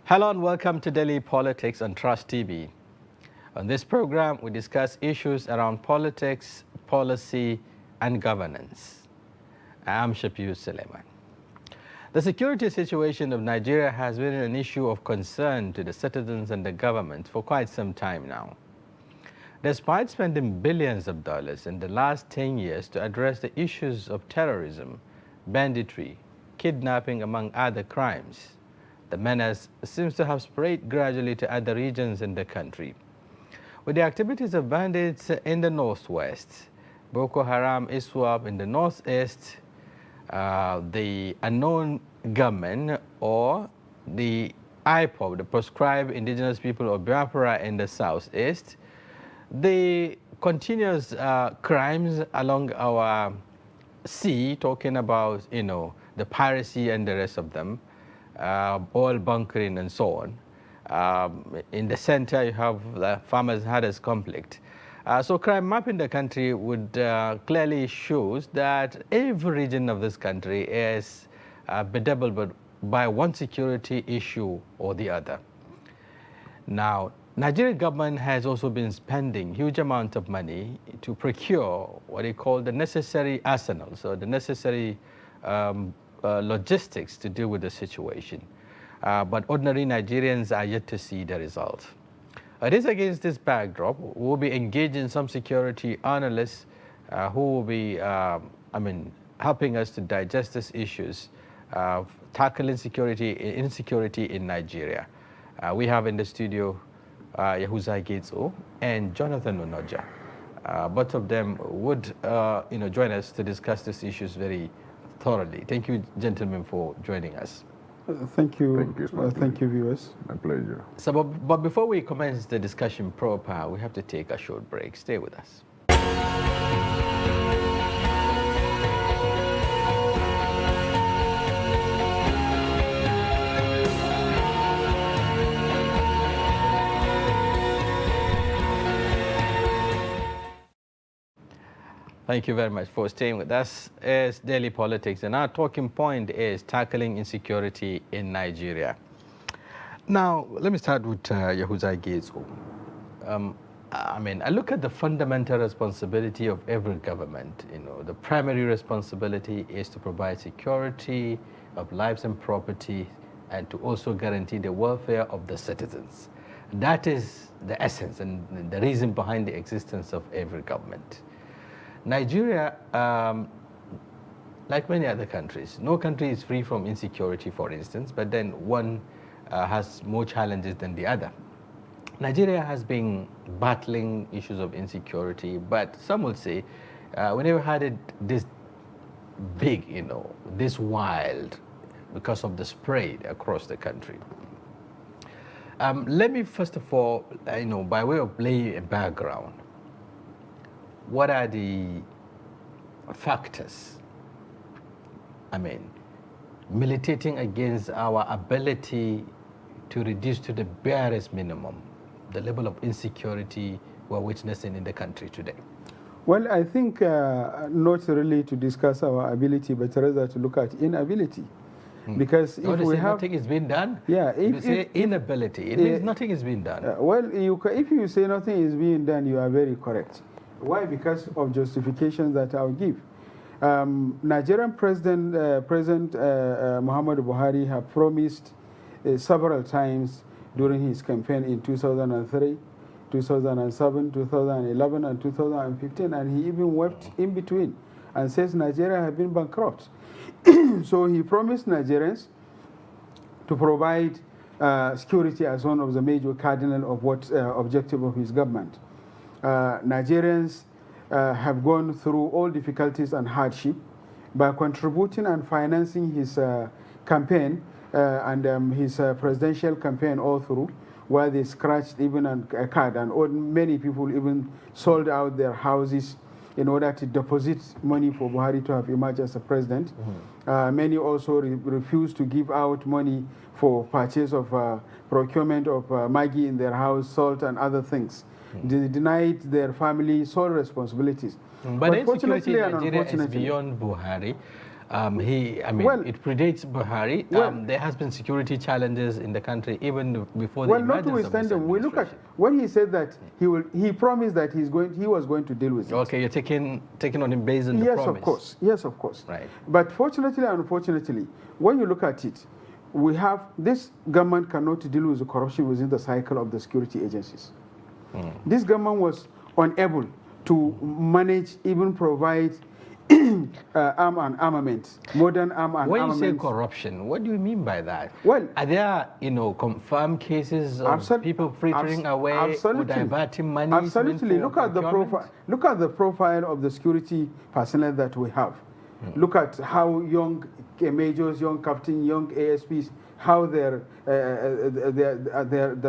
Hello and welcome to Daily Politics on Trust TV. On this program, we discuss issues around politics, policy, and governance. I'm Shafiu Suleiman. The security situation of Nigeria has been an issue of concern to the citizens and the government for quite some time now. Despite spending billions of dollars in the last 10 years to address the issues of terrorism, banditry, kidnapping, among other crimes, the menace seems to have spread gradually to other regions in the country. With the activities of bandits in the northwest, Boko Haram, ISWAP in the northeast, the unknown gunmen or the IPOB, the proscribed indigenous people of Biafra in the southeast, the continuous crimes along our sea, talking about, the piracy and the rest of them, oil bunkering and so on. In the center, you have the farmers-herders conflict. So crime map in the country would clearly shows that every region of this country is bedeviled by one security issue or the other. Now, Nigerian government has also been spending huge amount of money to procure what they call the necessary arsenal, so the necessary logistics to deal with the situation. But ordinary Nigerians are yet to see the result. It is against this backdrop, we will be engaging some security analysts who will be, helping us to digest these issues of tackling insecurity in Nigeria. We have in the studio Yahuza Getso and Jonathan Onoja. Both of them would, join us to discuss these issues very thoroughly. Thank you, gentlemen, for joining us. Thank you. Thank you, viewers. My pleasure. So, but before we commence the discussion proper, we have to take a short break. Stay with us. Thank you very much for staying with us. It's Daily Politics, and our talking point is tackling insecurity in Nigeria. Now, let me start with Yahuza Getso. I look at the fundamental responsibility of every government. The primary responsibility is to provide security of lives and property, and to also guarantee the welfare of the citizens. That is the essence and the reason behind the existence of every government. Nigeria, like many other countries, no country is free from insecurity, for instance, but then one has more challenges than the other. Nigeria has been battling issues of insecurity, but some would say we never had it this big, this wild, because of the spread across the country. Let me first of all, by way of laying a background, what are the factors, militating against our ability to reduce to the barest minimum the level of insecurity we're witnessing in the country today? Well, I think not really to discuss our ability, but rather to look at inability. Because if we have nothing is being done, yeah, if you say inability, it means nothing is being done. If you say nothing is being done, you are very correct. Why? Because of justifications that I'll give. Nigerian President Muhammadu Buhari have promised several times during his campaign in 2003, 2007, 2011, and 2015, and he even wept in between and says Nigeria has been bankrupt. So he promised Nigerians to provide security as one of the major cardinal of what objective of his government. Nigerians have gone through all difficulties and hardship by contributing and financing his campaign and his presidential campaign all through, where they scratched even a card, and many people even sold out their houses in order to deposit money for Buhari to have emerged as a president. Many also refused to give out money for purchase of procurement of Maggi in their house, salt and other things. They denied their family sole responsibilities. But insecurity in Nigeria is beyond Buhari. I mean, Well, it predates Buhari. well, There has been security challenges in the country even before the well, emergence of this notwithstanding, we look at administration. when he said that he promised that he was going to deal with it. Okay, you're taking on him based on the Yes, promise. of course. Yes, of course. Right. But fortunately and unfortunately, when you look at it, we have this government cannot deal with the corruption within the cycle of the security agencies. This government was unable to manage, even provide arm and armament, modern arm and When armament. you say corruption, what do you mean by that? Well, are there, confirmed cases of people frittering away or diverting money? Absolutely. Look at the profile. Look at the profile of the security personnel that we have. Look at how young majors, young captains, young ASPs, how the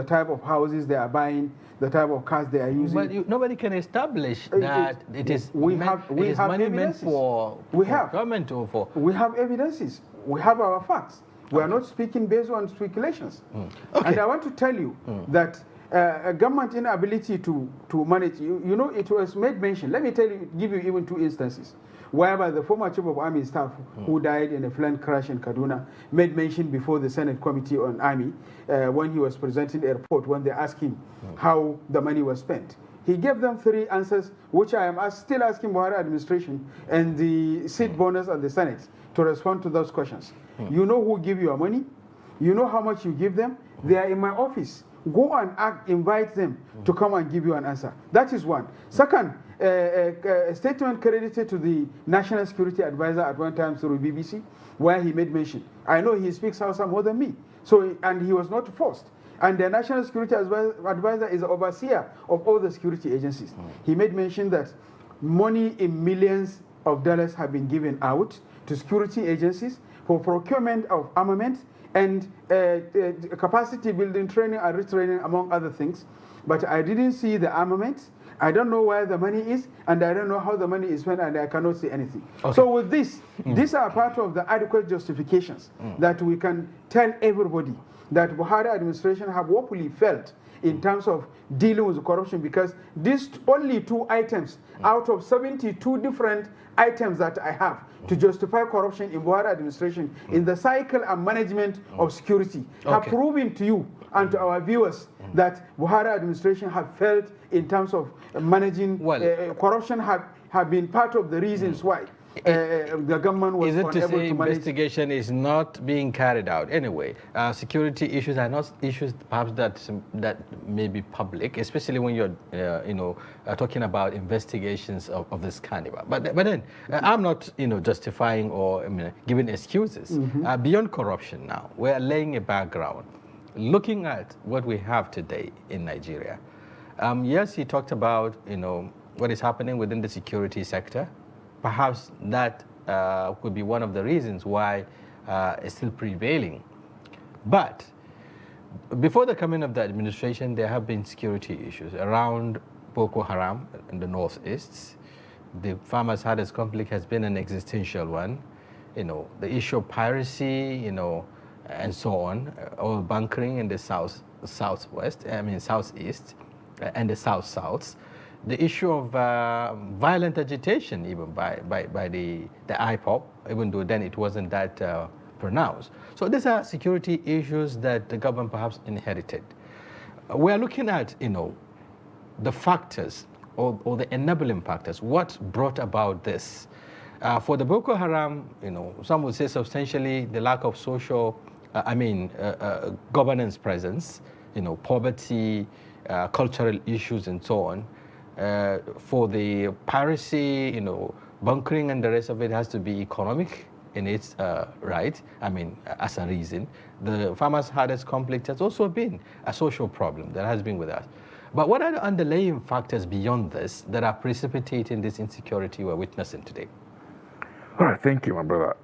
type of houses they are buying, the type of cars they are using. But nobody can establish that it is we have money meant evidences. for government or for. We have evidences. We have our facts. We are not speaking based on speculations. Okay. And I want to tell you that a government inability to manage, it was made mention. Let me give you even 2 instances whereby the former chief of army staff who died in a plane crash in Kaduna made mention before the Senate Committee on Army when he was presenting a report when they asked him how the money was spent. He gave them 3 answers, which I am still asking Buhari administration and the seat bonus and the Senate to respond to those questions. You know who give your money? You know how much you give them? They are in my office. Go and invite them to come and give you an answer. That is one. Second, a statement credited to the National Security Advisor at one time through BBC, where he made mention. I know he speaks Hausa more than me, and he was not forced. And the National Security Advisor is the overseer of all the security agencies. He made mention that money in millions of dollars have been given out to security agencies for procurement of armament and capacity building, training and retraining, among other things. But I didn't see the armament. I don't know where the money is, and I don't know how the money is spent, and I cannot see anything. Okay. So with this, these are part of the adequate justifications that we can tell everybody that Buhari administration have woefully felt in terms of dealing with corruption, because these only 2 items out of 72 different items that I have to justify corruption in Buhari administration in the cycle and management of security have proven to you and to our viewers that Buhari administration have failed in terms of managing corruption have been part of the reasons why the government was unable to manage. Is it to say investigation is not being carried out anyway? Security issues are not issues perhaps that may be public, especially when you're talking about investigations of this caliber. But then I'm not justifying or giving excuses. Beyond corruption now, we're laying a background, looking at what we have today in Nigeria. Yes, he talked about what is happening within the security sector. Perhaps that could be one of the reasons why it's still prevailing. But before the coming of the administration, there have been security issues around Boko Haram in the northeast. The farmers' hardest conflict has been an existential one. The issue of piracy, and so on, oil bunkering in the southeast, and the south. The issue of violent agitation, even by the IPOP, even though then it wasn't that pronounced. So these are security issues that the government perhaps inherited. We are looking at, the factors or the enabling factors. What brought about this? For the Boko Haram, some would say substantially the lack of social, governance presence, poverty, cultural issues, and so on. For the piracy, bunkering and the rest of it has to be economic in its right, as a reason. The farmers' hardest conflict has also been a social problem that has been with us. But what are the underlying factors beyond this that are precipitating this insecurity we're witnessing today? All right, thank you, my brother.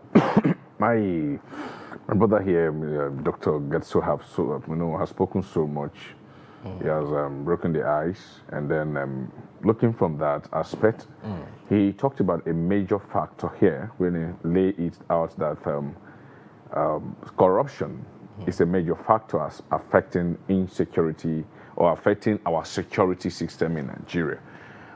my brother here, Dr. Getso, has spoken so much. He has broken the ice, and then looking from that aspect, he talked about a major factor here when he laid it out that corruption is a major factor affecting insecurity or affecting our security system in Nigeria.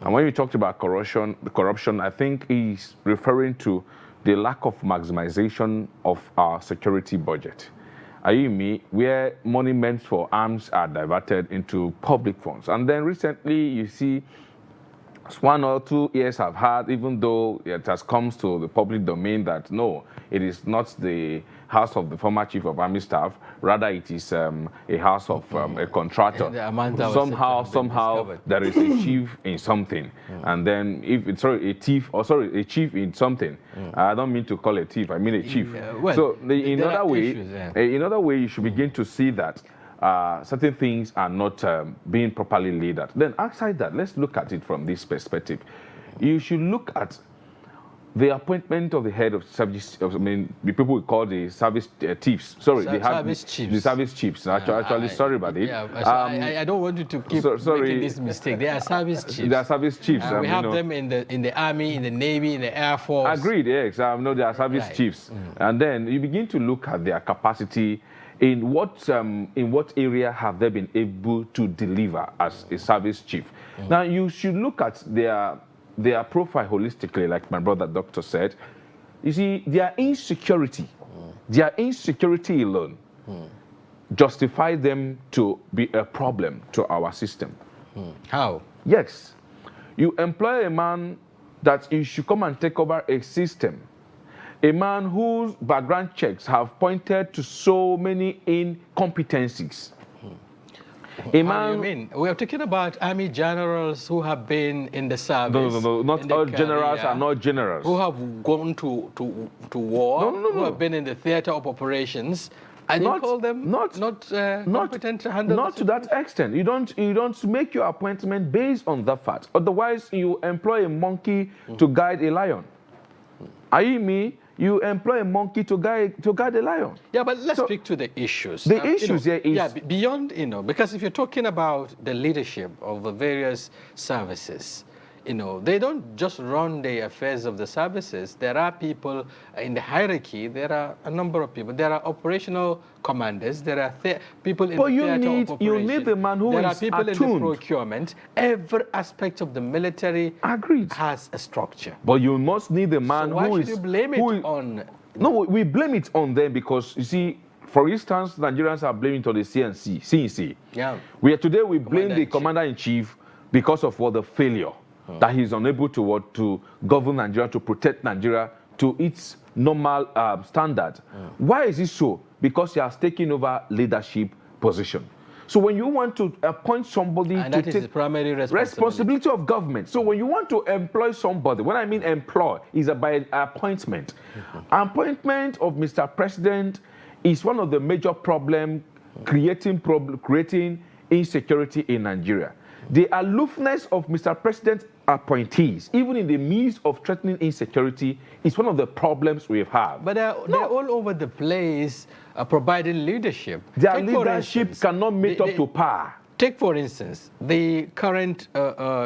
And when you talked about corruption, I think he's referring to the lack of maximization of our security budget. Are you me? Where money meant for arms are diverted into public funds. And then recently you see 1 or 2 years have had, even though it has come to the public domain that no, it is not the house of the former chief of army staff, rather it is a house of a contractor. Somehow there is a chief in something, and then if it's a chief in something. I don't mean to call it a thief, I mean a chief. So in another way, you should begin to see that certain things are not being properly laid out. Then outside that, let's look at it from this perspective. You should look at the appointment of the head of service. I mean, the people we call the service chiefs. Sorry, they have service chiefs. The service chiefs. Actually, sorry about it. Yeah, I don't want you to keep making this mistake. They are service chiefs. They are service chiefs. We have them in the army, in the navy, in the air force. Agreed. Yes, no, they are service chiefs. And then you begin to look at their capacity. In what area have they been able to deliver as a service chief? Now you should look at their profile holistically, like my brother doctor said. You see, their insecurity alone justify them to be a problem to our system. How? Yes, you employ a man that you should come and take over a system. A man whose background checks have pointed to so many incompetencies. A man, how do you mean? We are talking about army generals who have been in the service. No. Not all generals are not generals. Who have gone to war, who have been in the theater of operations. And you call them not competent to handle. Not to that extent. You don't make your appointment based on that fact. Otherwise, you employ a monkey to guide a lion. Are you me? You employ a monkey to guide a lion. Yeah, but let's speak to the issues. The issues here is... Yeah, beyond, because if you're talking about the leadership of the various services, they don't just run the affairs of the services. There are people in the hierarchy. There are a number of people. There are operational commanders. There are people in the theater of operation. You need a man who is attuned. There are people in the procurement. Every aspect of the military has a structure. But you must need a man why should you blame it on... No, we blame it on them because, you see, for instance, Nigerians are blaming it on the CNC. Yeah. Today we blame the commander-in-chief because of the failure. That he's unable to govern Nigeria, to protect Nigeria to its normal standard. Why is it so? Because he has taken over leadership position. So when you want to appoint somebody and that is the primary responsibility of government. So when you want to employ somebody, when I mean employ, is by appointment. Appointment of Mr. President is one of the major problems creating insecurity in Nigeria. The aloofness of Mr. President's appointees, even in the midst of threatening insecurity, is one of the problems we have. But they're all over the place providing leadership. Their leadership cannot meet up to par. Take, for instance, the current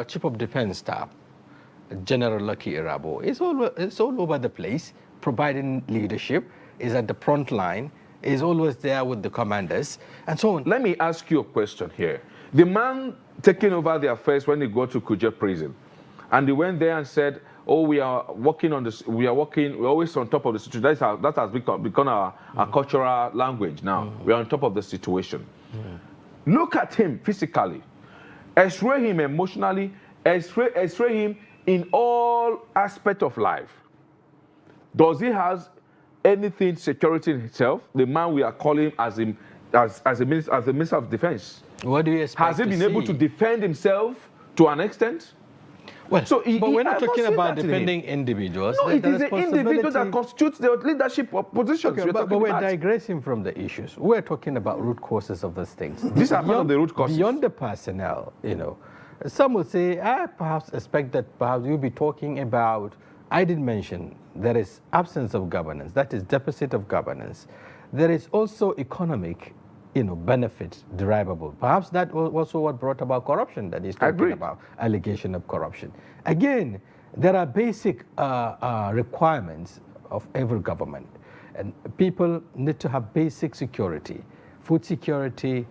Chief of Defense Staff, General Lucky Irabo, is all over the place providing leadership, is at the front line, is always there with the commanders, and so on. Let me ask you a question here. The man taking over the affairs when he got to Kuje prison, and he went there and said, "Oh, we are working on this. We're always on top of the situation." That has become our cultural language now. We're on top of the situation. Look at him physically, x-ray him emotionally, x-ray him in all aspects of life. Does he have anything security in himself? The man we are calling as a minister of defense. What do you expect? Has he been able to defend himself to an extent? Well, but we're not talking about defending individuals. No, it is the individual that constitutes the leadership of positions. Okay, but we're digressing from the issues. We're talking about root causes of these things. These are one of the root causes. Beyond the personnel, some will say, I perhaps expect that perhaps you'll be talking about, I did mention, there is absence of governance, that is deficit of governance. There is also economic benefit derivable. Perhaps that was also what brought about corruption that he's talking about, allegation of corruption. Again, there are basic requirements of every government. And people need to have basic security, food security,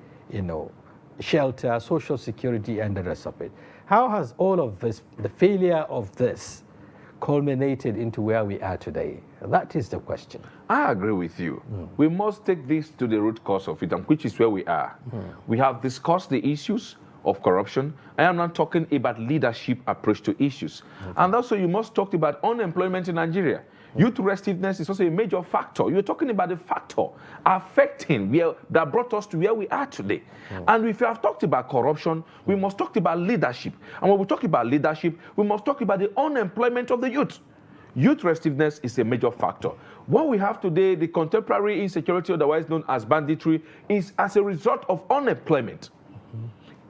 shelter, social security, and the rest of it. How has all of this, the failure of this, culminated into where we are today? That is the question. I agree with you. We must take this to the root cause of it, and which is where we are. We have discussed the issues of corruption. I am not talking about leadership approach to issues. And also you must talk about unemployment in Nigeria. Youth restiveness is also a major factor. You're talking about the factor affecting that brought us to where we are today. And if you have talked about corruption, we must talk about leadership. And when we talk about leadership, we must talk about the unemployment of the youth. Youth restiveness is a major factor. What we have today, the contemporary insecurity, otherwise known as banditry, is as a result of unemployment.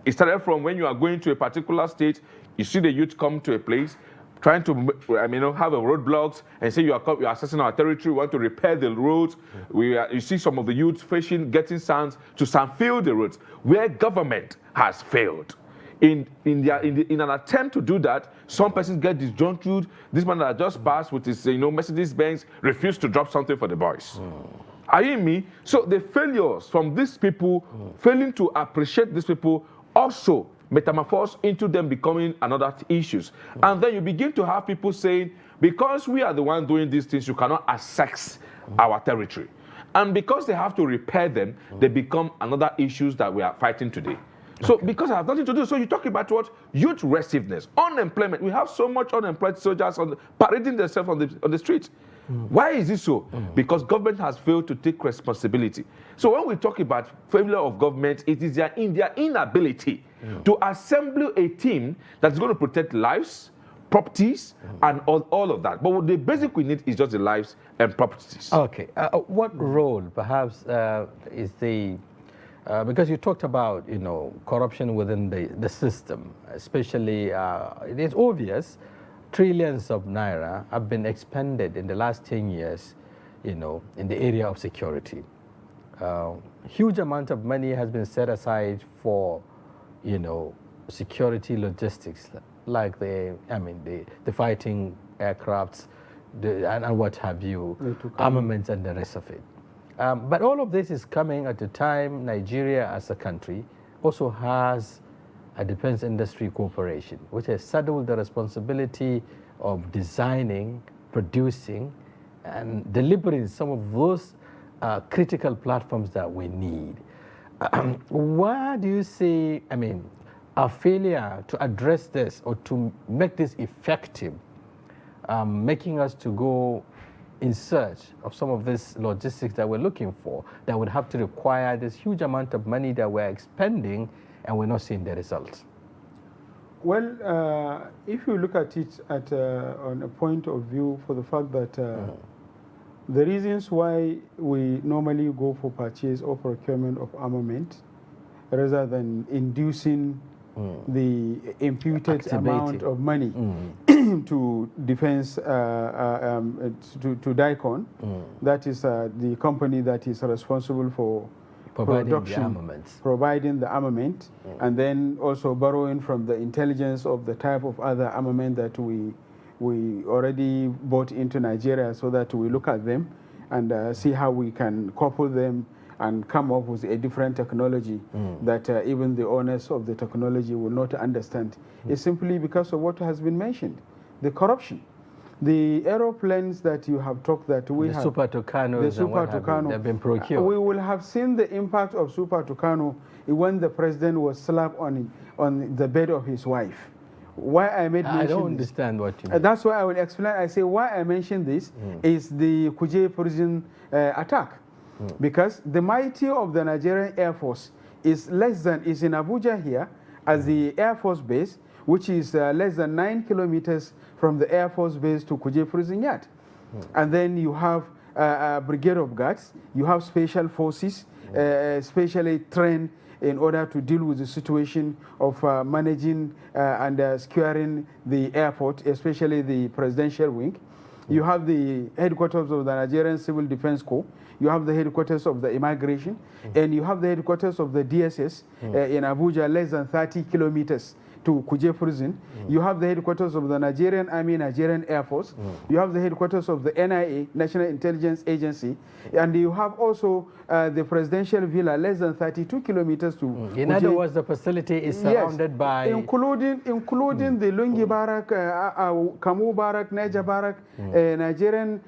It started from when you are going to a particular state, you see the youth come to a place, trying to have a roadblocks and say you are accessing our territory, we want to repair the roads. You see some of the youth getting sands to sandfill the roads, where government has failed. In an attempt to do that, some persons get disgruntled. This man that just passed with his Mercedes-Benz refused to drop something for the boys. Are you hearing me? So the failures from these people, failing to appreciate these people, also metamorphose into them becoming another issues. And then you begin to have people saying, because we are the one doing these things, you cannot access our territory. And because they have to repair them, they become another issues that we are fighting today. So because I have nothing to do, so you talk about what? Youth restiveness, unemployment. We have so much unemployed soldiers parading themselves on the street. Why is this so? Because government has failed to take responsibility. So when we talk about failure of government, it is in their inability to assemble a team that's going to protect lives, properties, and all of that. But what the basic we need is just the lives and properties. Okay. What role, perhaps, is because you talked about, corruption within the system, especially, it is obvious, trillions of naira have been expended in the last 10 years, in the area of security. Huge amount of money has been set aside for, security logistics, like the fighting aircrafts, and what have you, armaments and the rest of it. But all of this is coming at a time Nigeria as a country also has a defense industry corporation, which has saddled the responsibility of designing, producing, and delivering some of those critical platforms that we need. Why do you see, a failure to address this or to make this effective, making us to go in search of some of this logistics that we're looking for, that would have to require this huge amount of money that we're expending and we're not seeing the results? Well, if you look at it on a point of view for the fact that the reasons why we normally go for purchase or procurement of armament rather than inducing the imputed amount of money to defense, to DICON, that is the company that is responsible for providing the armament, and then also borrowing from the intelligence of the type of other armament that we already bought into Nigeria, so that we look at them and see how we can couple them and come up with a different technology that even the owners of the technology will not understand. It's simply because of what has been mentioned, the corruption. The aeroplanes that you have talked that we have, the Super Tucano, they've been procured. We will have seen the impact of Super Tucano when the president was slapped on the bed of his wife. Why I made mention I don't understand what you mean. That's why I will explain. I say why I mentioned this is the Kuje prison attack. Because the mighty of the Nigerian Air Force is in Abuja here as the Air Force base, which is less than 9 kilometers from the Air Force base to Kuje prison yard. And then you have a brigade of guards, you have special forces, specially trained in order to deal with the situation of managing and securing the airport, especially the presidential wing. You have the headquarters of the Nigerian Civil Defense Corps. You have the headquarters of the immigration, and you have the headquarters of the DSS in Abuja, less than 30 kilometers to Kuje prison. You have the headquarters of the Nigerian Army, Nigerian Air Force. You have the headquarters of the NIA, National Intelligence Agency. And you have also the presidential villa, less than 32 kilometers to Kuje. In other words, the facility is surrounded by... Including the Lungi Barak, Kamu Barak, Niger Barak, Nigerian,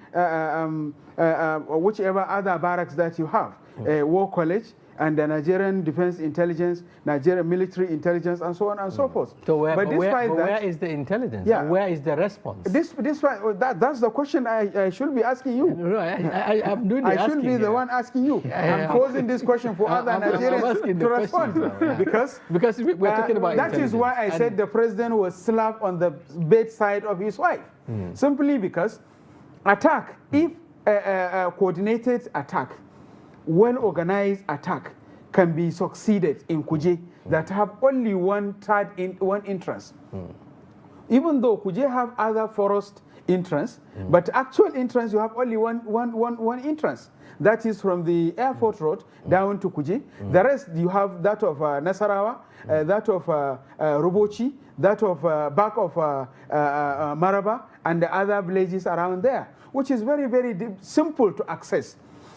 whichever other barracks that you have, War College, and the Nigerian Defense Intelligence, Nigerian Military Intelligence, and so on and so forth. So where is the intelligence? Yeah. Where is the response? That's the question I should be asking you. No, I'm doing the asking. I should be the one asking you. I'm posing this question for other Nigerians to respond. Because we're talking about that is why I said the president was slapped on the bedside of his wife. Simply because attack, if a coordinated attack, well-organized attack can be succeeded in Kuje that have only one entrance. Even though Kuje have other forest entrance, but actual entrance you have only one entrance. That is from the airport road down to Kuje. The rest you have that of Nasarawa, that of Rubochi, that of back of Maraba, and the other villages around there, which is very, very simple to access.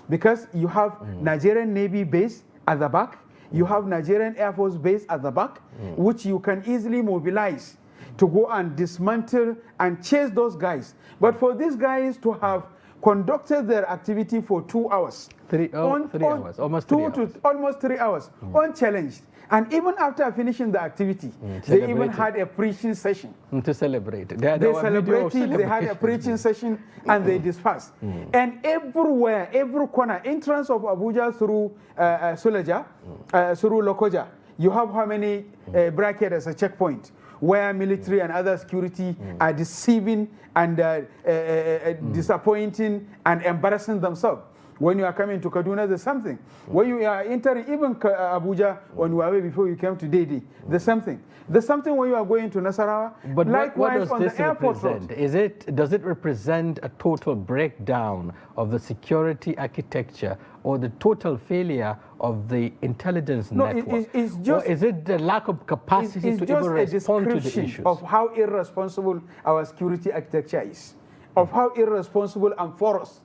Because you have Nigerian Navy base at the back, you have Nigerian Air Force base at the back, which you can easily mobilize to go and dismantle and chase those guys. But for these guys to have conducted their activity for 2 hours, almost 3 hours, unchallenged. And even after finishing the activity, they even had a preaching session. To celebrate. They celebrated, they had a preaching session, and they dispersed. And everywhere, every corner, entrance of Abuja through Suleja, through Lokoja, you have how many brackets as a checkpoint, where military and other security are deceiving and disappointing and embarrassing themselves. When you are coming to Kaduna, there's something. When you are entering even Abuja on your way before you came to Dede, there's something. There's something when you are going to Nasarawa. But likewise what does this represent? Does it represent a total breakdown of the security architecture or the total failure of the intelligence network? It's just, or is it the lack of capacity to even respond to the issues? Of how irresponsible our security architecture is, of how irresponsible and porous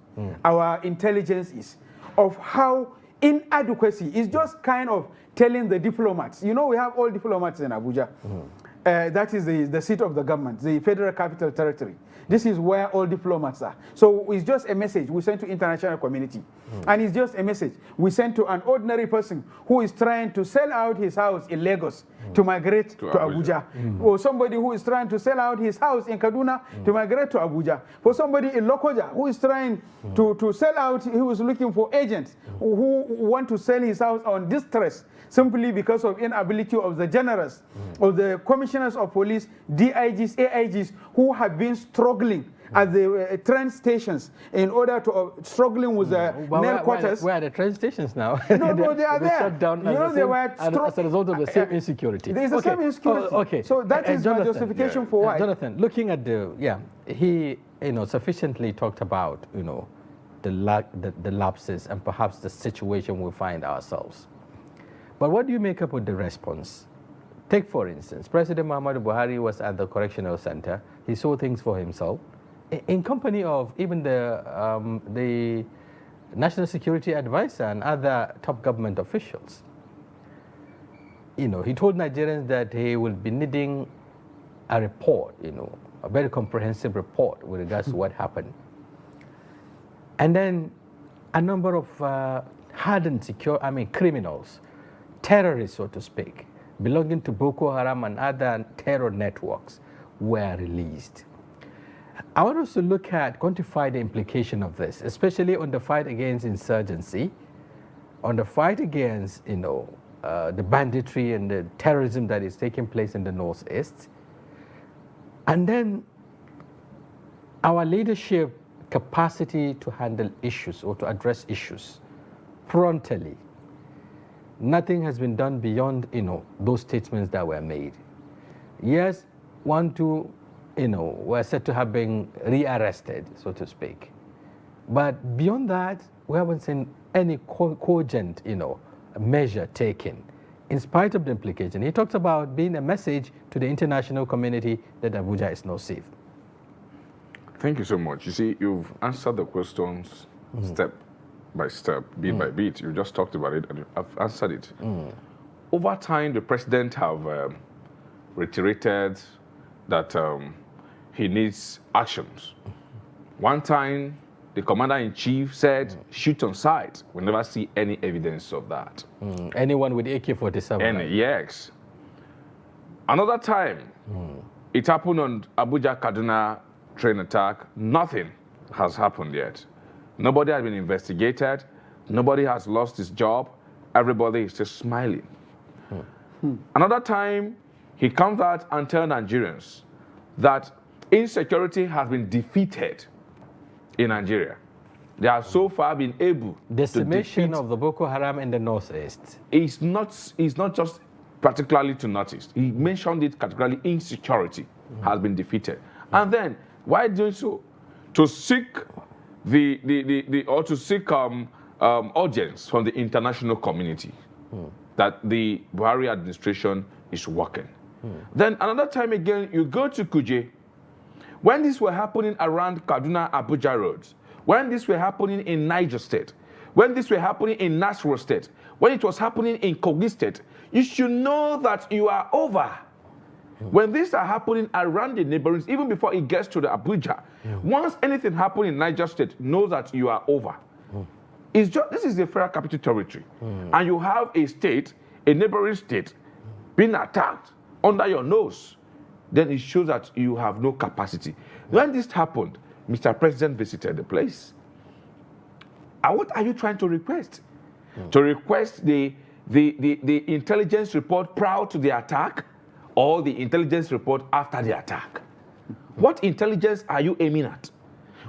our intelligence is, of how inadequacy is just kind of telling the diplomats. You know, we have all diplomats in Abuja. That is the seat of the government, the Federal Capital Territory. This is where all diplomats are. So it's just a message we send to international community. And it's just a message we send to an ordinary person who is trying to sell out his house in Lagos to migrate to Abuja. Or somebody who is trying to sell out his house in Kaduna to migrate to Abuja. For somebody in Lokoja who is trying to sell out, he was looking for agents who want to sell his house on distress simply because of inability of the generals, of the commissioners of police, DIGs, AIGs, who have been struggling at the train stations in order to struggling with the mail quarters. Where are the train stations now? No, they are there. Shut down as a result of the same insecurity. There is the same insecurity. Okay. So that is my justification for why. Jonathan, looking at he sufficiently talked about the lapses and perhaps the situation we find ourselves. But what do you make up with the response? Take, for instance, President Muhammadu Buhari was at the correctional center. He saw things for himself in company of even the National Security Advisor and other top government officials. He told Nigerians that he will be needing a report, a very comprehensive report with regards to what happened. And then a number of hardened criminals, terrorists, so to speak, belonging to Boko Haram and other terror networks were released. I want us to quantify the implication of this, especially on the fight against insurgency, on the fight against, the banditry and the terrorism that is taking place in the Northeast, and then our leadership capacity to handle issues or to address issues promptly. Nothing has been done beyond, those statements that were made. Yes, 1, 2, were said to have been rearrested, so to speak. But beyond that, we haven't seen any cogent, measure taken in spite of the implication. He talks about being a message to the international community that Abuja is not safe. Thank you so much. You see, you've answered the questions step by step, bit by bit. You just talked about it and I've answered it. Over time, the president have reiterated that he needs actions. One time, the commander-in-chief said, shoot on sight. We never see any evidence of that. Anyone with AK-47? Yes. Another time, it happened on Abuja-Kaduna train attack. Nothing has happened yet. Nobody has been investigated. Nobody has lost his job. Everybody is just smiling. Another time, he comes out and tells Nigerians that insecurity has been defeated in Nigeria. They have so far been able decimation to of the Boko Haram in the northeast. It's not just particularly to northeast. He mentioned it categorically. Insecurity has been defeated. And then why doing so? To seek audience from the international community that the Buhari administration is working. Then another time again, you go to Kuje. When this were happening around Kaduna Abuja roads, when this were happening in Niger State, when this were happening in Nasarawa State, when it was happening in Kogi State, you should know that you are over. When these are happening around the neighborhoods, even before it gets to the Abuja, once anything happens in Niger State, know that you are over. It's just, this is the federal capital territory. And you have a state, a neighboring state, being attacked under your nose. Then it shows that you have no capacity. When this happened, Mr. President visited the place. And what are you trying to request? To request the intelligence report prior to the attack or the intelligence report after the attack? What intelligence are you aiming at?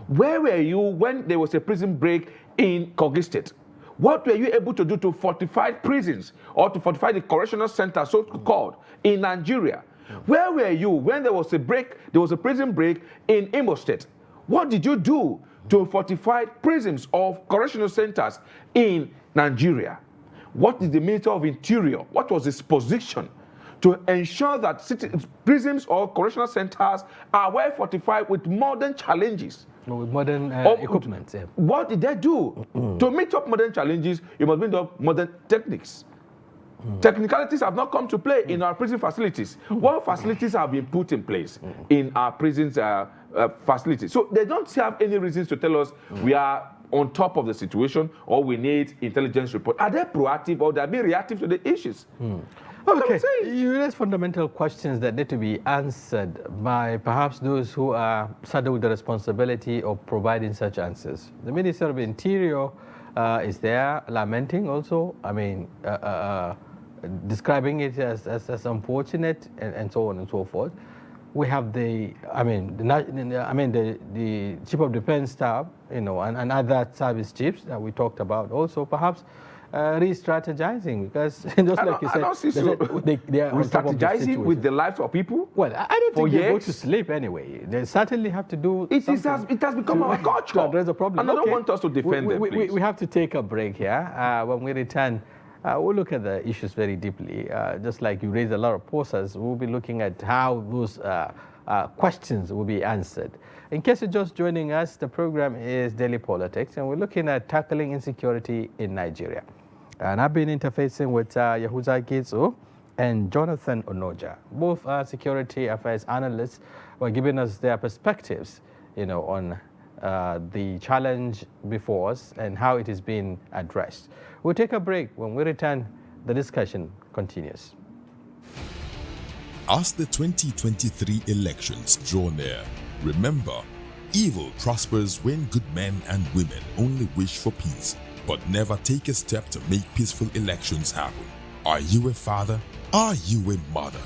Where were you when there was a prison break in Kogi State? What were you able to do to fortify prisons or to fortify the correctional center, so-called, in Nigeria? Where were you when there was a prison break in Imo State? What did you do to fortify prisons or correctional centers in Nigeria? What is the Minister of Interior? What was his position to ensure that prisons or correctional centers are well fortified with modern challenges? With modern equipment. Yeah. What did they do? To meet up modern challenges, you must build up modern techniques. Technicalities have not come to play in our prison facilities. What facilities have been put in place in our prisons facilities? So they don't have any reasons to tell us we are on top of the situation or we need intelligence report. Are they proactive or are they reactive to the issues? Okay, you raise fundamental questions that need to be answered by perhaps those who are saddled with the responsibility of providing such answers. The Minister of Interior is there lamenting also, I mean, describing it as unfortunate and so on and so forth. We have the Chief of Defense Staff, you know, and other service chiefs that we talked about also perhaps re-strategizing, because just like you said, they are re-strategizing with the lives of people. Well, I don't think they go to sleep anyway. They certainly have to do it. It has become our culture to address the problem. And I don't want us to defend them, please. We have to take a break here. When we return, we'll look at the issues very deeply. Just like you raised a lot of posters, we'll be looking at how those questions will be answered. In case you're just joining us, the program is Daily Politics, and we're looking at tackling insecurity in Nigeria. And I've been interfacing with Yahuza Gitzo and Jonathan Onoja. Both are security affairs analysts who are giving us their perspectives, you know, on the challenge before us and how it is being addressed. We'll take a break. When we return, the discussion continues. As the 2023 elections draw near, remember, evil prospers when good men and women only wish for peace, but never take a step to make peaceful elections happen. Are you a father? Are you a mother?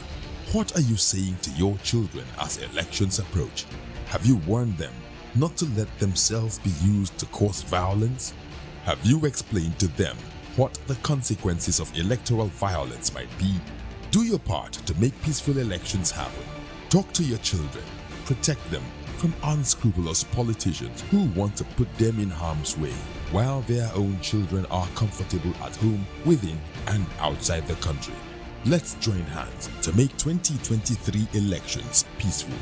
What are you saying to your children as elections approach? Have you warned them not to let themselves be used to cause violence? Have you explained to them what the consequences of electoral violence might be? Do your part to make peaceful elections happen. Talk to your children. Protect them from unscrupulous politicians who want to put them in harm's way, while their own children are comfortable at home, within and outside the country. Let's join hands to make 2023 elections peaceful.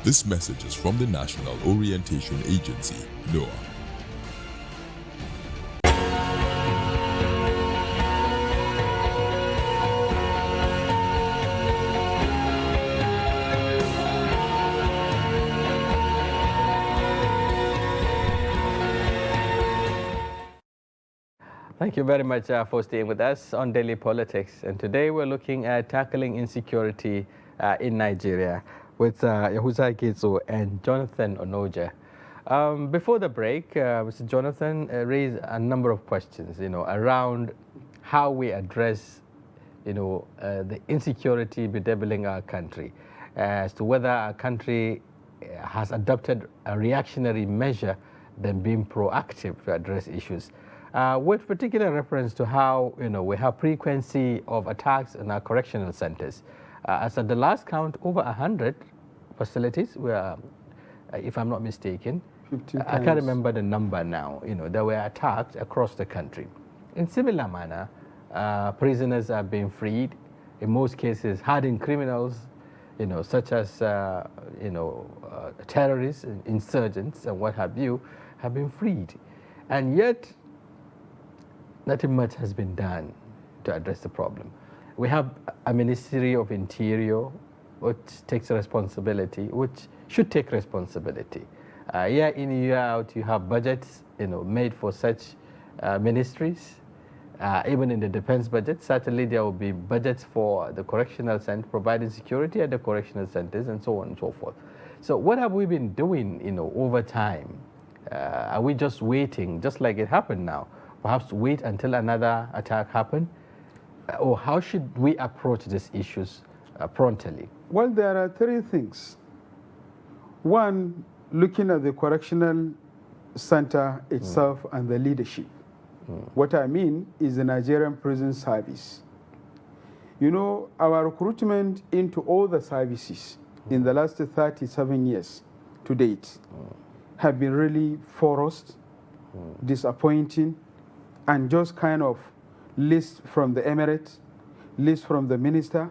This message is from the National Orientation Agency, NOAA. Thank you very much for staying with us on Daily Politics. And today we're looking at tackling insecurity in Nigeria with Yahuza Getso and Jonathan Onoja. Before the break, Mr. Jonathan raised a number of questions, around how we address, the insecurity bedeviling our country, as to whether our country has adopted a reactionary measure than being proactive to address issues. With particular reference to how we have frequency of attacks in our correctional centers. As at the last count, over 100 facilities were, if I'm not mistaken, I can't remember the number now, that were attacked across the country. In similar manner, prisoners are being freed. In most cases, hardened criminals, such as terrorists, insurgents, and what have you, have been freed. And yet, nothing much has been done to address the problem. We have a Ministry of Interior which takes responsibility, which should take responsibility. Year in, year out, you have budgets made for such ministries. Even in the defense budget, certainly there will be budgets for the correctional center, providing security at the correctional centers, and so on and so forth. So what have we been doing over time? Are we just waiting, just like it happened now? Perhaps wait until another attack happens? Or how should we approach these issues promptly? Well, there are three things. One, looking at the correctional center itself and the leadership. What I mean is the Nigerian prison service. Our recruitment into all the services in the last 37 years to date have been really forced, disappointing, and just kind of list from the Emirates, list from the minister,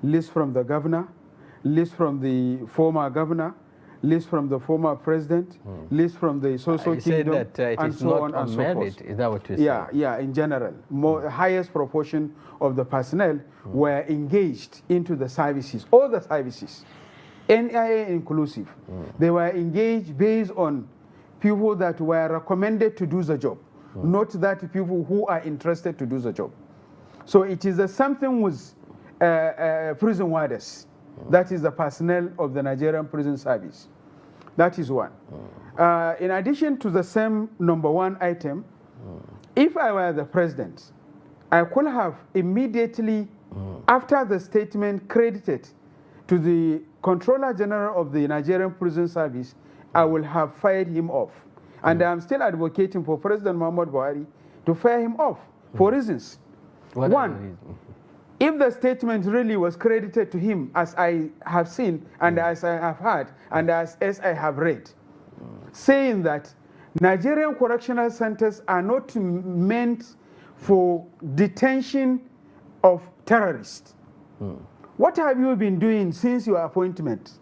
list from the governor, list from the former governor, list from the former president, list from the social kingdom, that, and so on and so forth. Is that what you said? Yeah, in general. Highest proportion of the personnel were engaged into the services, all the services, NIA inclusive. They were engaged based on people that were recommended to do the job, not that people who are interested to do the job. So it is something with prison warders. That is the personnel of the Nigerian prison service. That is one. In addition to the same number one item, if I were the president, I could have immediately, after the statement credited to the Controller General of the Nigerian Prison Service, I will have fired him off. And I'm still advocating for President Muhammad Buhari to fire him off for reasons. One, if the statement really was credited to him, as I have seen and as I have heard and as I have read, saying that Nigerian correctional centers are not meant for detention of terrorists. What have you been doing since your appointment?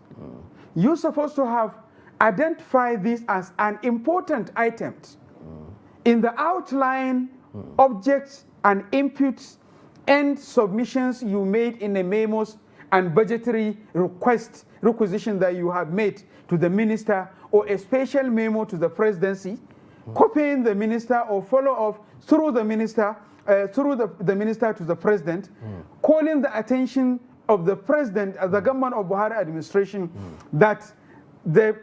You're supposed to have identified this as an important item in the outline, objects and inputs and submissions you made in the memos and budgetary requisition that you have made to the minister, or a special memo to the presidency, copying the minister or follow up through the minister, the minister to the president, calling the attention of the president, the government of Buhari administration, that the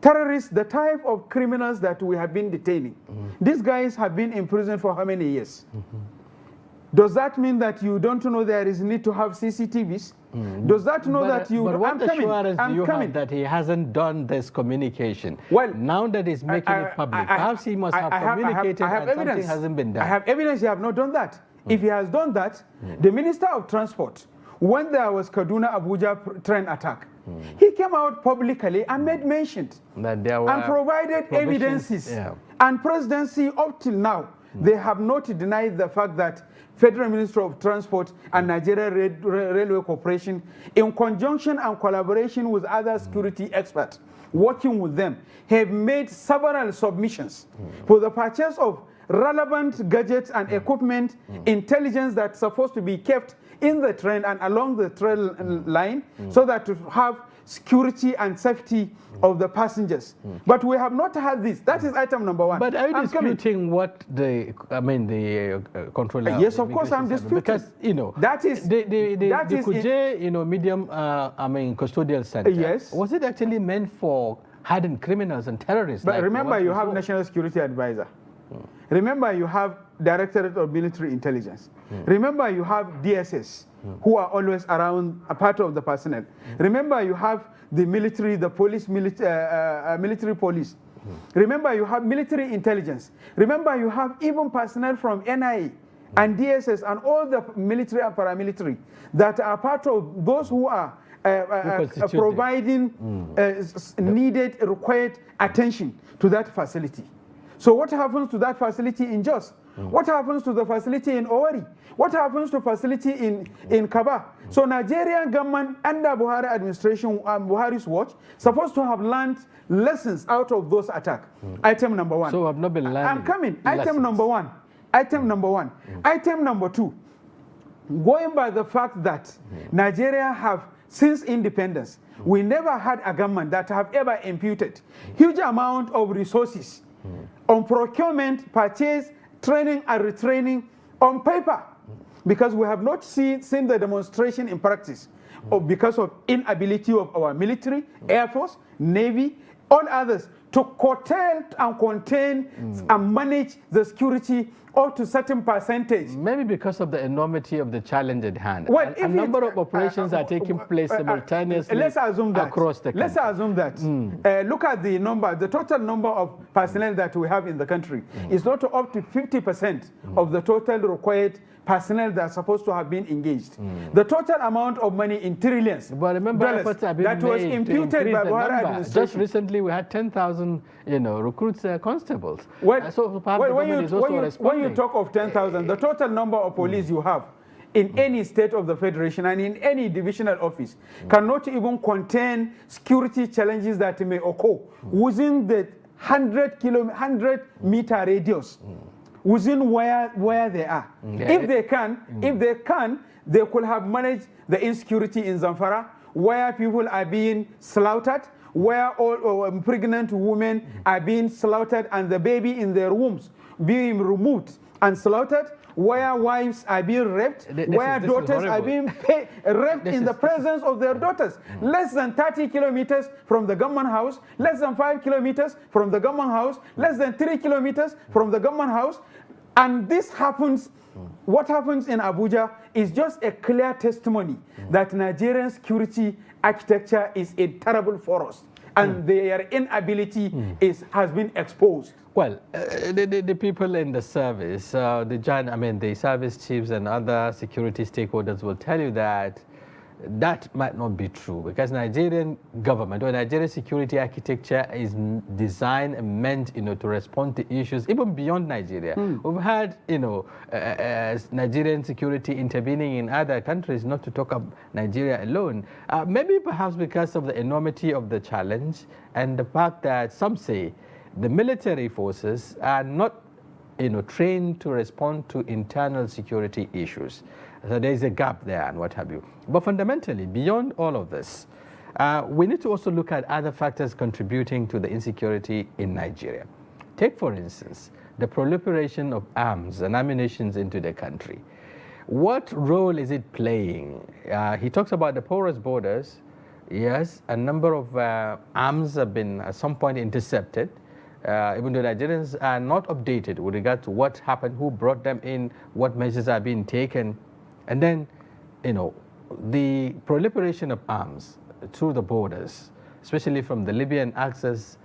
terrorists, the type of criminals that we have been detaining, these guys have been in prison for how many years? Does that mean that you don't know there is need to have CCTVs? Does that know that you... But what assurance do you have that he hasn't done this communication? Well, now that he's making it public, perhaps he must have communicated and something hasn't been done. I have evidence he have not done that. If he has done that, the Minister of Transport, when there was Kaduna-Abuja train attack, he came out publicly and made mention that there were and provided evidences. And presidency up till now They have not denied the fact that Federal Ministry of Transport and Nigeria Railway Corporation, in conjunction and collaboration with other security experts, working with them, have made several submissions for the purchase of relevant gadgets and equipment, intelligence that's supposed to be kept in the train and along the train line, so that to have security and safety of the passengers. But we have not had this. That is item number one. But are you disputing what the controller? Yes, of course I'm disputing. Because, you know, that is the Kuje, you know, medium, custodial center. Yes. Was it actually meant for hardened criminals and terrorists? But like remember, you have National Security Advisor. Remember, you have Directorate of Military Intelligence. Remember, you have DSS, who are always around, a part of the personnel. Remember, you have the military, the police, military police. Remember, you have military intelligence. Remember, you have even personnel from NIA and DSS and all the military and paramilitary that are part of those who are providing needed, required attention to that facility. So what happens to that facility in Jos? What happens to the facility in Owari? What happens to facility in Kaba? So Nigerian government under Buhari administration, Buhari's watch, supposed to have learned lessons out of those attacks. Item number one. So I've not been learning. I'm coming. Lessons. Item number one. Item number one. Item number two. Going by the fact that Nigeria have, since independence, we never had a government that have ever imputed huge amount of resources on procurement, purchase, training and retraining on paper, because we have not seen the demonstration in practice, or because of inability of our military, Air Force, Navy, all others to curtail and contain and manage the security up to certain percentage. Maybe because of the enormity of the challenge at hand. Well, a number of operations are taking place simultaneously let's assume that, across the country. Let's assume that. Look at the number, the total number of personnel that we have in the country is not up to 50% of the total required personnel that are supposed to have been engaged. The total amount of money in trillions but remember, efforts have been that was made imputed by Buhari administration. Just recently, we had 10,000, recruits constables. Well, so perhaps the government is also responding. when you talk of 10,000, the total number of police you have in any state of the federation and in any divisional office cannot even contain security challenges that may occur within the 100-meter radius. Within where they are. If they can, they could have managed the insecurity in Zamfara, where people are being slaughtered, where all pregnant women are being slaughtered and the baby in their wombs being removed and slaughtered, where wives are being raped, where daughters are being raped in the presence of their daughters. Less than 30 kilometers from the government house, less than 5 kilometers from the government house, less than 3 kilometers from the government house. And this happens, what happens in Abuja is just a clear testimony that Nigerian security architecture is a terrible force. And their inability has been exposed. Well, the people in the service, the service chiefs and other security stakeholders will tell you that that might not be true, because Nigerian government or Nigerian security architecture is designed and meant, to respond to issues even beyond Nigeria. We've had, Nigerian security intervening in other countries, not to talk about Nigeria alone. Maybe perhaps because of the enormity of the challenge and the fact that some say the military forces are not, trained to respond to internal security issues. So there's a gap there and what have you. But fundamentally, beyond all of this, we need to also look at other factors contributing to the insecurity in Nigeria. Take, for instance, the proliferation of arms and ammunition into the country. What role is it playing? He talks about the porous borders. Yes, a number of arms have been at some point intercepted. Even though Nigerians are not updated with regard to what happened, who brought them in, what measures are being taken. And then, the proliferation of arms through the borders, especially from the Libyan axis,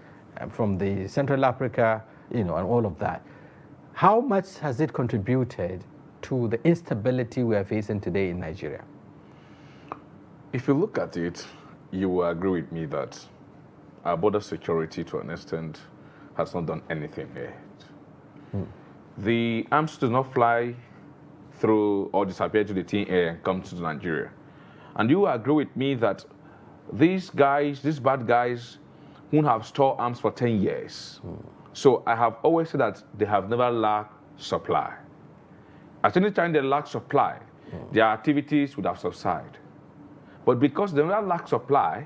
from the Central Africa, and all of that. How much has it contributed to the instability we are facing today in Nigeria? If you look at it, you will agree with me that our border security, to an extent, has not done anything yet. the arms does not fly through or disappear to the thin air and come to Nigeria. And you agree with me that these guys, these bad guys, won't have stored arms for 10 years. So I have always said that they have never lacked supply. At any time they lack supply, their activities would have subsided. But because they never lack supply,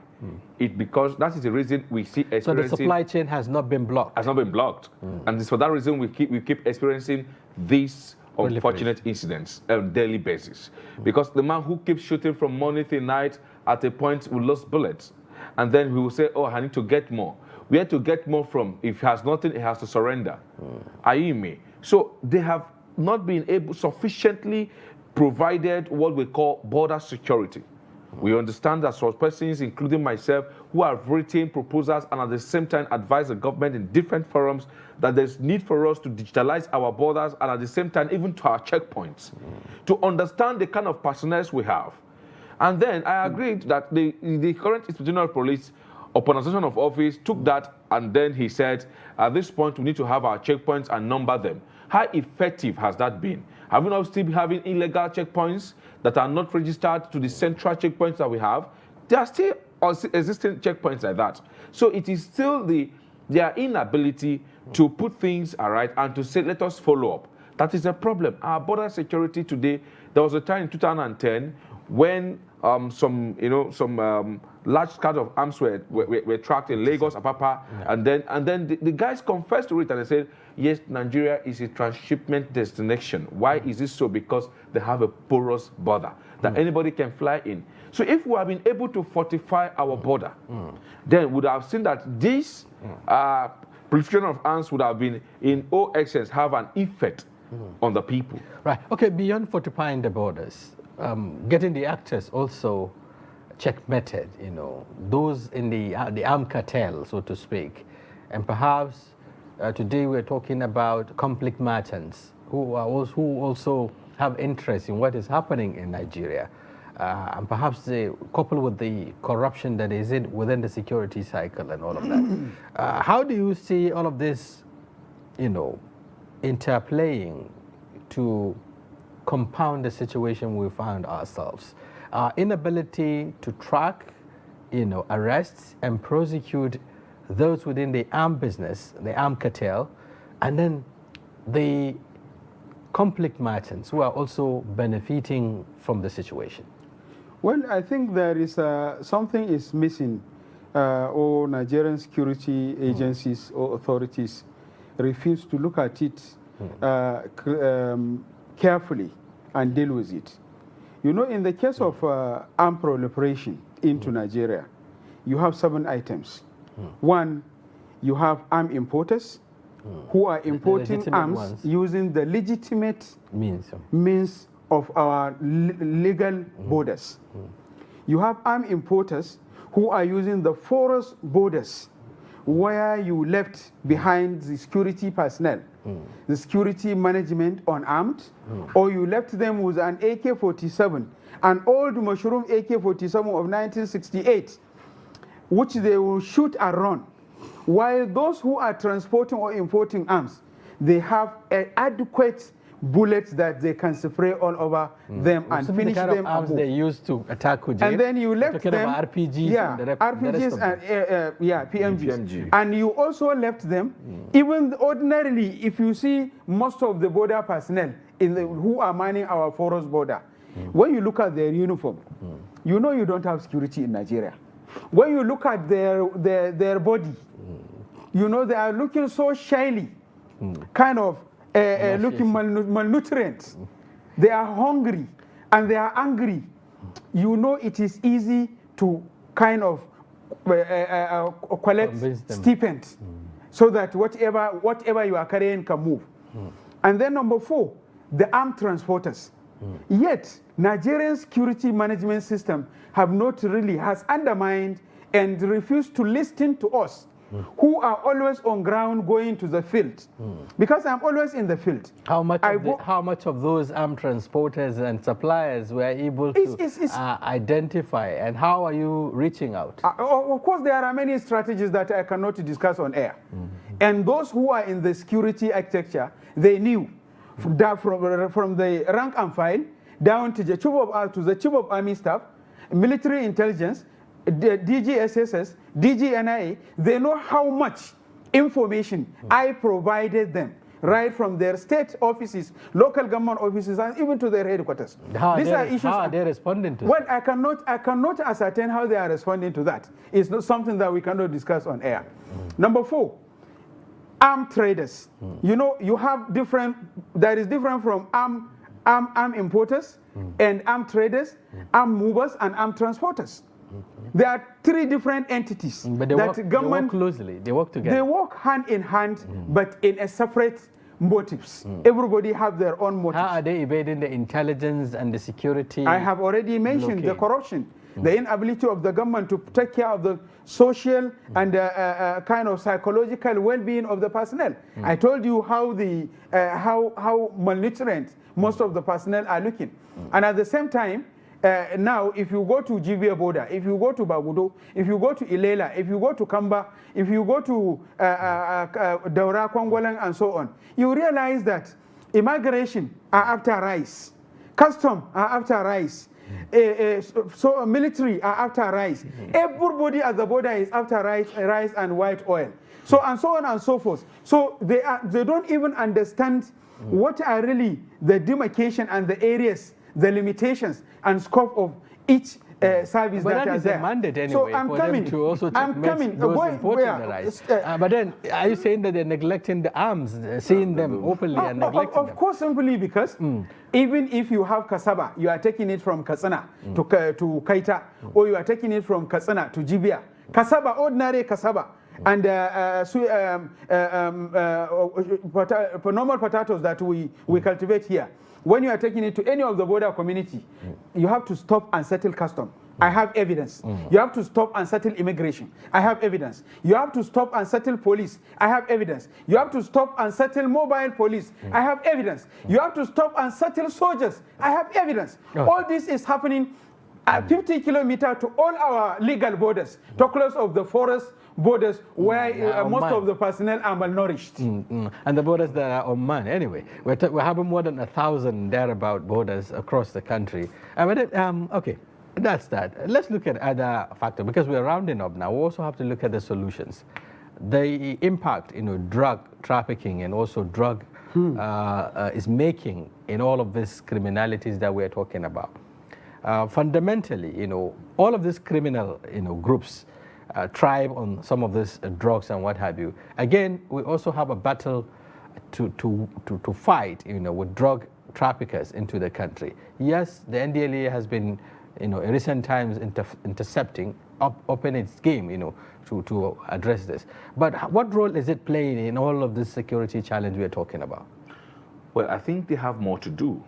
because that is the reason we see experiencing. So the supply chain has not been blocked. Has not been blocked, and it's for that reason we keep experiencing these unfortunate incidents on a daily basis. Because the man who keeps shooting from morning till night, at a point we lose bullets, and then we will say, "Oh, I need to get more." Where to get more from? If he has nothing, he has to surrender. Are you me? So they have not been able sufficiently provided what we call border security. We understand that some persons, including myself, who have written proposals and at the same time advise the government in different forums that there's need for us to digitalize our borders and at the same time even to our checkpoints, to understand the kind of personnel we have. And then I agreed that the current Inspector General of Police, upon assumption of office, took that and then he said, at this point we need to have our checkpoints and number them. How effective has that been? Have we not still been having illegal checkpoints that are not registered to the central checkpoints that we have? There are still existing checkpoints like that. So it is still their inability to put things all right and to say, let us follow up. That is a problem. Our border security today, there was a time in 2010 when some large kind of arms were tracked in Lagos, Apapa, and then the guys confessed to it and they said, yes, Nigeria is a transshipment destination. Why is this so? Because they have a porous border that anybody can fly in. So if we have been able to fortify our border, then we would have seen that this proliferation of arms would have been in all excess have an effect on the people. Right. Okay, beyond fortifying the borders, getting the actors also checkmated, those in the armed cartel, so to speak. And perhaps today we're talking about conflict merchants who also have interest in what is happening in Nigeria. And perhaps they coupled with the corruption that is within the security cycle and all of that. How do you see all of this, interplaying to compound the situation we found ourselves? Inability to track, arrest and prosecute those within the armed business, the armed cartel, and then the conflict merchants who are also benefiting from the situation. Well, I think there is something is missing. Or Nigerian security agencies or authorities refuse to look at it carefully and deal with it. In the case of armed proliferation into Nigeria, you have 7 items. One, you have armed importers who are importing arms using the legitimate means of our legal borders. You have armed importers who are using the porous borders where you left behind the security personnel, the security management unarmed, or you left them with an AK-47, an old mushroom AK-47 of 1968, which they will shoot and run. While those who are transporting or importing arms, they have adequate bullets that they can spray all over them and finish the kind them. Of arms they used to attack Kuje. And then you left them RPGs, RPGs and PMGs. And you also left them. Even ordinarily, if you see most of the border personnel who are manning our forest border, when you look at their uniform, you know you don't have security in Nigeria. When you look at their body, you know they are looking so shyly, kind of looking malnutrient. They are hungry and they are angry. You know it is easy to kind of collect stipends so that whatever you are carrying can move. And then number 4, the armed transporters. Yet Nigerian security management system has undermined and refused to listen to us, who are always on ground going to the field. Because I'm always in the field. How much of those armed transporters and suppliers were able to identify, and how are you reaching out? Of course, there are many strategies that I cannot discuss on air. And those who are in the security architecture, they knew from the rank and file down to the chief of army staff, military intelligence, the DGSSS, DGNIA. They know how much information I provided them, right from their state offices, local government offices, and even to their headquarters. These are issues. How are they responding to Well, I cannot ascertain how they are responding to that. It's not something that we cannot discuss on air. Number 4, armed traders. You know, you have different. That is different from arm importers and armed traders, armed movers, and armed transporters. There are 3 different entities But that they work closely. They work together. they work hand in hand, but in a separate motives. Everybody have their own motives. How are they evading the intelligence and the security? I have already mentioned the blockade? corruption, the inability of the government to take care of the social and kind of psychological well-being of the personnel. I told you how the how malnutrient most of the personnel are looking, and at the same time. Now, if you go to Jibia border, if you go to Bagudo, if you go to Ilela, if you go to Kamba, if you go to Daura, Kwangolang, and so on, you realize that immigration are after rice, custom are after rice, so military are after rice. Everybody at the border is after rice and white oil. So and so on and so forth. So they don't even understand what are really the demarcation and the areas, the limitations and scope of each service but that is there. a mandate anyway So I'm for coming. them to also I'm coming. those importing the rice. But then, are you saying that they're neglecting the arms, seeing them openly and neglecting them? Of course, simply because even if you have cassava, you are taking it from Katsina to Kaita, or you are taking it from Katsina to Jibia. Cassava, ordinary cassava, and normal potatoes that we cultivate here. When you are taking it to any of the border community, you have to stop and settle custom. I have evidence. You have to stop and settle immigration. I have evidence. You have to stop and settle police. I have evidence. You have to stop and settle mobile police. I have evidence. You have to stop and settle soldiers. I have evidence. All this is happening at 50 kilometers to all our legal borders, to close of the forest borders where most of the personnel are malnourished. And the borders that are Oman. Anyway, we're having more than 1,000 thereabout borders across the country. Okay, that's that. Let's look at other factors, because we're rounding up now. We also have to look at the solutions. The impact, drug trafficking and also drug is making in all of these criminalities that we're talking about. Fundamentally, all of these criminal, groups thrive on some of these drugs and what have you. Again, we also have a battle to fight, with drug traffickers into the country. Yes, the NDLEA has been, in recent times intercepting, upping its game, to address this. But what role is it playing in all of this security challenge we are talking about? Well, I think they have more to do,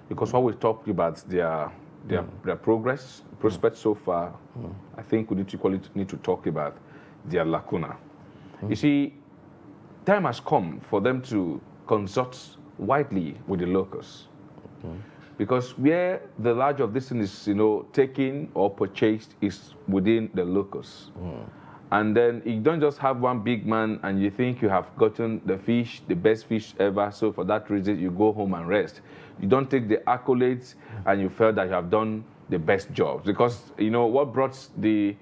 because what we talked about their progress, prospects so far, I think we need to talk about their lacuna. You see, time has come for them to consult widely with the locals. Because where the large of this thing is, taken or purchased is within the locals. And then you don't just have one big man and you think you have gotten the fish, the best fish ever, so for that reason you go home and rest. You don't take the accolades and you feel that you have done the best job. Because, what brought the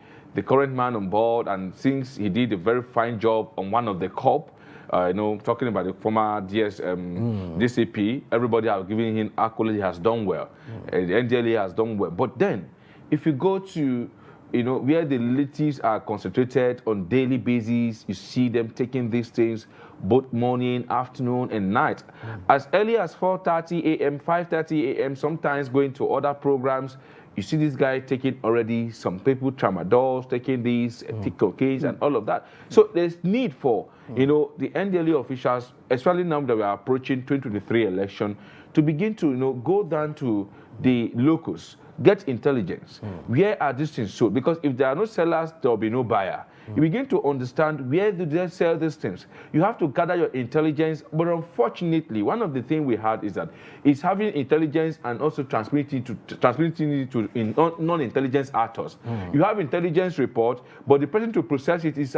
current man on board, and since he did a very fine job on one of the COP, talking about the former DCP, everybody has given him accolades, he has done well. The NDLEA has done well. But then, if you go to where the litiges are concentrated on daily basis, you see them taking these things both morning, afternoon, and night. As early as 4:30 a.m., 5:30 a.m., sometimes going to other programs, you see this guy taking already some people tramadol, taking these cocaine and all of that. So there's need for, the NDLEA officials, especially now that we are approaching 2023 election, to begin to, go down to the locals, get intelligence. Where are these things sold? Because if there are no sellers, there will be no buyer. you begin to understand where do they sell these things. You have to gather your intelligence, but unfortunately, one of the things we had is that it's having intelligence and also transmitting it to non-intelligence actors. You have intelligence report, but the person to process it is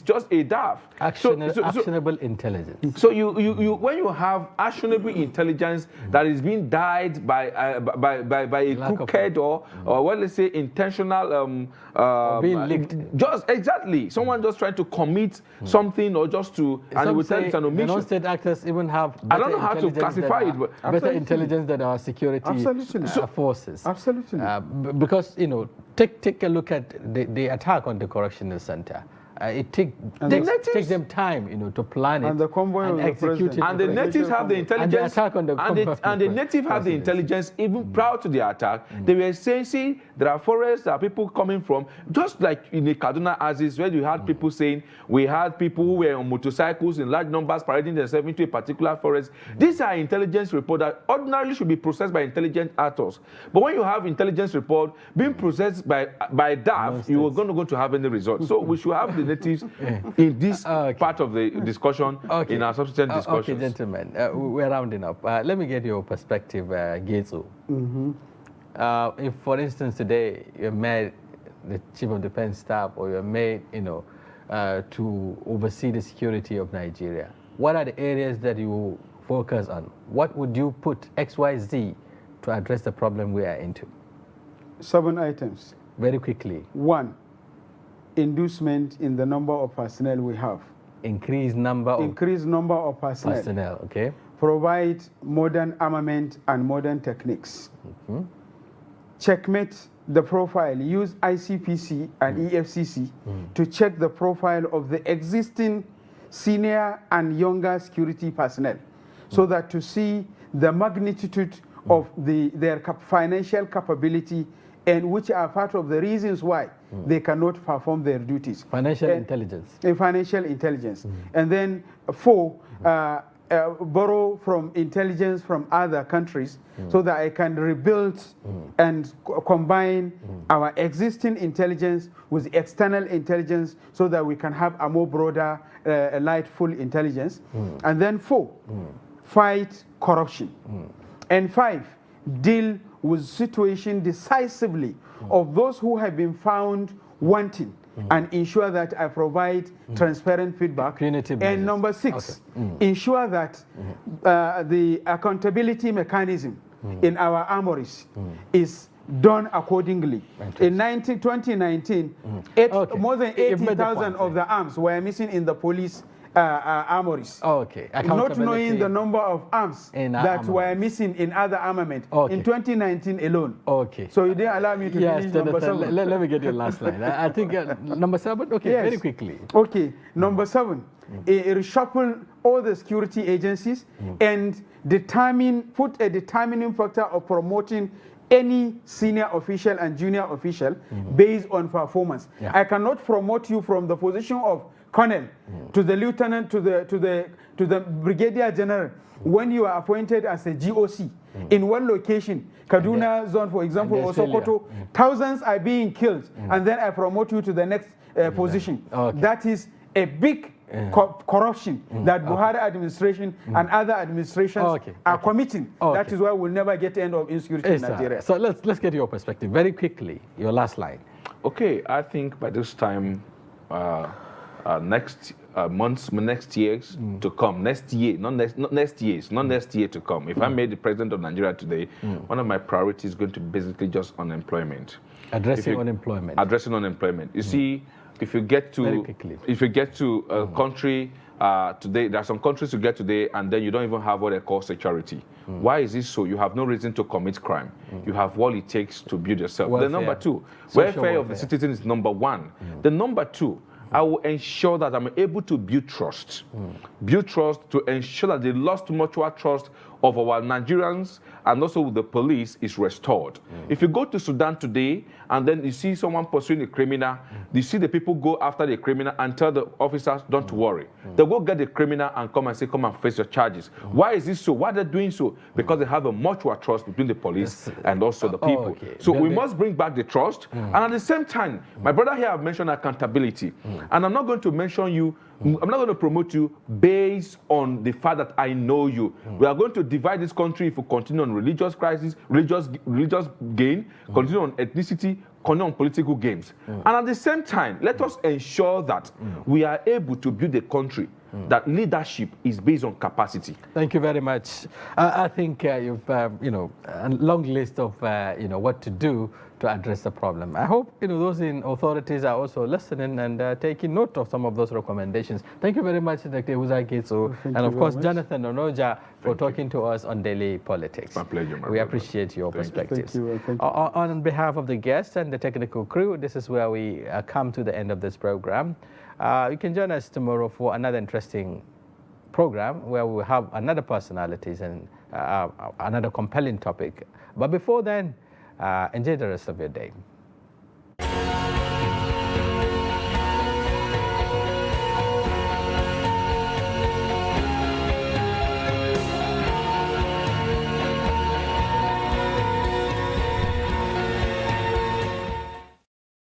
just a DAF. Actionable intelligence. So when you have actionable intelligence that is being guided by a crooked or well, let's say intentional being linked. Just exactly someone just trying to commit something or just to and Some we tell say it's an the omission. non-state actors even have I don't know how to classify it, but better intelligence than our security forces. Absolutely. Because take a look at the attack on the correctional center. It takes them time, to plan it and the convoy and execute it. And the natives have the intelligence. And the attack on the and the native have the intelligence even prior to the attack. They were saying, see, there are forests, there are people coming from, just like in the Kaduna Aziz, where you had people saying, we had people who were on motorcycles in large numbers parading themselves into a particular forest. These are intelligence reports that ordinarily should be processed by intelligent actors. But when you have intelligence report being processed by DAF, you are going to have any results. So we should have the natives in this part of the discussion, in our subsequent discussions. Okay, gentlemen, we're rounding up. Let me get your perspective, Getsu. If, for instance, today you met the Chief of Defense Staff or you're made, to oversee the security of Nigeria, what are the areas that you focus on? What would you put XYZ to address the problem we are into? 7 items. Very quickly. 1, inducement in the number of personnel we have. Increased number of personnel. Okay. Provide modern armament and modern techniques. Checkmate the profile. Use ICPC and EFCC to check the profile of the existing senior and younger security personnel, so that to see the magnitude of their financial capability, and which are part of the reasons why they cannot perform their duties. Financial intelligence. Financial intelligence. And then 4, borrow from intelligence from other countries so that I can rebuild and combine our existing intelligence with external intelligence so that we can have a more broader, lightful intelligence. And then 4, fight corruption. And 5, deal with situation decisively of those who have been found wanting and ensure that I provide transparent feedback. And number 6, ensure that the accountability mechanism in our armories is done accordingly. In 2019, more than 80,000 of the arms were missing in the police armories. Not knowing the number of arms that were missing in other armament in 2019 alone. So you didn't allow me to finish number 7. Let me get your last line. I think number 7, very quickly. Number 7, reshuffle all the security agencies and put a determining factor of promoting any senior official and junior official based on performance. I cannot promote you from the position of colonel to the lieutenant to the brigadier general when you are appointed as a GOC in one location, Kaduna zone, for example, or Sokoto, thousands are being killed, and then I promote you to the next position. That is a big corruption that Buhari administration and other administrations are committing. That is why we'll never get the end of insecurity in Nigeria. So let's get your perspective very quickly. Your last line. Okay, I think by this time, next years to come, not next year to come. If I'm made the president of Nigeria today, one of my priorities is going to be basically just unemployment. Addressing unemployment. Addressing unemployment. You see, if you get to a country today, there are some countries you get today, and then you don't even have what they call security. Why is this so? You have no reason to commit crime. You have what it takes to build yourself. The number 2, welfare of the citizen is number 1. The number 2, I will ensure that I'm able to build trust. Build trust to ensure that the lost mutual trust of our Nigerians and also with the police is restored. If you go to Sudan today and then you see someone pursuing a criminal, you see the people go after the criminal and tell the officers, don't worry. They go get the criminal and come and say, come and face your charges. Why is this so? Why are they doing so? Because they have a mutual trust between the police and also the people. So we must bring back the trust. And at the same time, my brother here have mentioned accountability. And I'm not going to mention you, I'm not going to promote you based on the fact that I know you. We are going to divide this country if we continue on religious crisis, religious gain, continue on ethnicity, continue on political games. And at the same time, let us ensure that we are able to build a country that leadership is based on capacity. Thank you very much. I think you've, a long list of, what to do to address the problem. I hope, those in authorities are also listening and taking note of some of those recommendations. Thank you very much, Dr. Uzakitsu, and of course, Jonathan Onoja, for talking to us on daily politics. My pleasure, my We brother. appreciate your perspectives. Thank you. Thank you. On behalf of the guests and the technical crew, this is where we come to the end of this program. You can join us tomorrow for another interesting program where we will have another personalities and another compelling topic. But before then, enjoy the rest of your day.